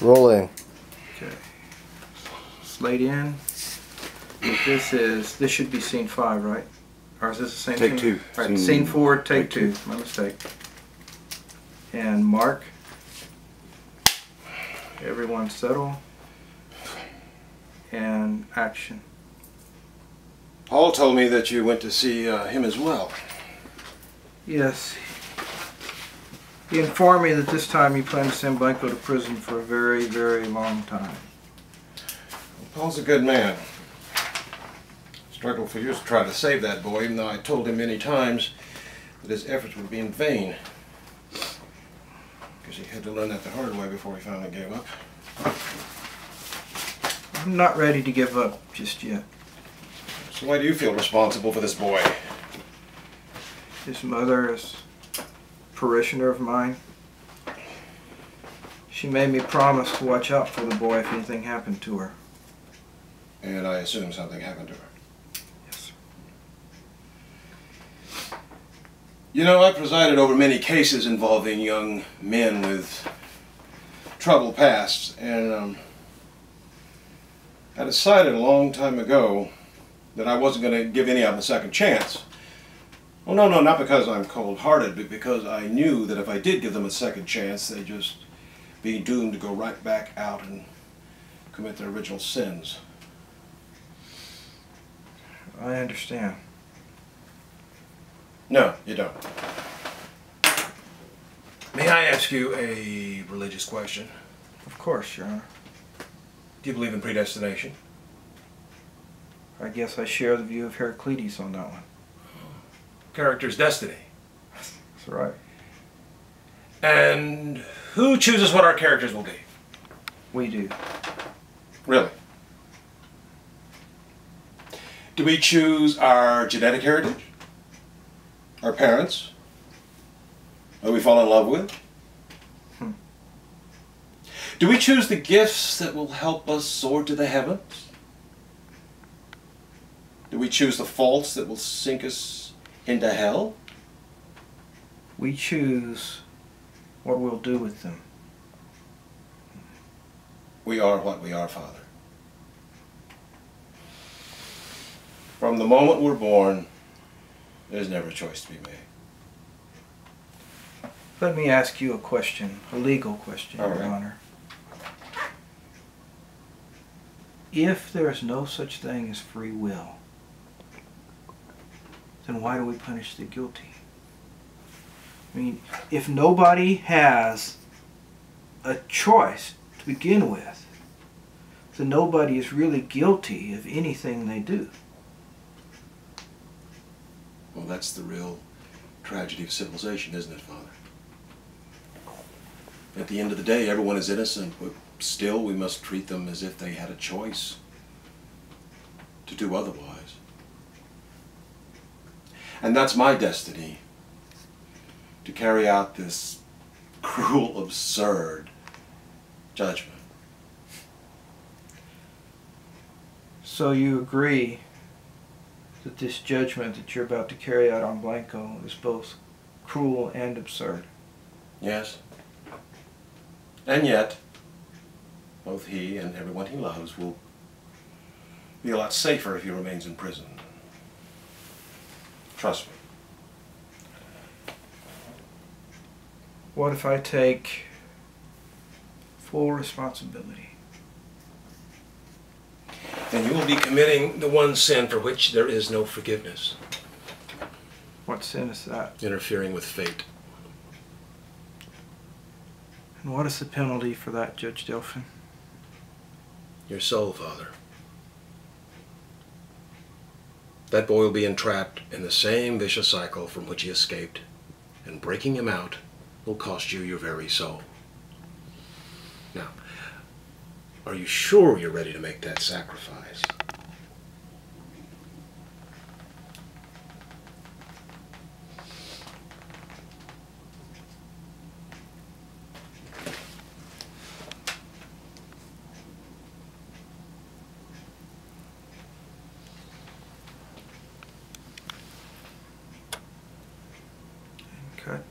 Rolling. Okay. Slate in. This should be scene 5, right? Or is this the same Take scene? 2. All right, scene 4, take 2. My mistake. And mark. Everyone settle. And action. Paul told me that you went to see him as well. Yes. He informed me that this time he planned to send Blanco to prison for a very, very long time. Paul's a good man. Struggled for years to try to save that boy, even though I told him many times that his efforts would be in vain. Because he had to learn that the hard way before he finally gave up. I'm not ready to give up just yet. So why do you feel responsible for this boy? His mother is a parishioner of mine. She made me promise to watch out for the boy if anything happened to her. And I assume something happened to her. Yes, sir. You know, I presided over many cases involving young men with troubled pasts, and I decided a long time ago that I wasn't going to give any of them a second chance. Well, no, not because I'm cold-hearted, but because I knew that if I did give them a second chance, they'd just be doomed to go right back out and commit their original sins. I understand. No, you don't. May I ask you a religious question? Of course, Your Honor. Do you believe in predestination? I guess I share the view of Heraclides on that one. Character's destiny. That's right. And who chooses what our characters will be? We do. Really? Do we choose our genetic heritage? Our parents? Who we fall in love with? Do we choose the gifts that will help us soar to the heavens? Do we choose the faults that will sink us into hell? We choose what we'll do with them. We are what we are, Father. From the moment we're born, there's never a choice to be made. Let me ask you a question, a legal question, All Your right. Honor. If there is no such thing as free will, then why do we punish the guilty? I mean, if nobody has a choice to begin with, then nobody is really guilty of anything they do. Well, that's the real tragedy of civilization, isn't it, Father? At the end of the day, everyone is innocent, but still we must treat them as if they had a choice to do otherwise. And that's my destiny, to carry out this cruel, absurd judgment. So you agree that this judgment that you're about to carry out on Blanco is both cruel and absurd? Yes. And yet, both he and everyone he loves will be a lot safer if he remains in prison. Trust me. What if I take full responsibility? Then you will be committing the one sin for which there is no forgiveness. What sin is that? Interfering with fate. And what is the penalty for that, Judge Delphin? Your soul, Father. That boy will be entrapped in the same vicious cycle from which he escaped, and breaking him out will cost you your very soul. Now, are you sure you're ready to make that sacrifice? Cut.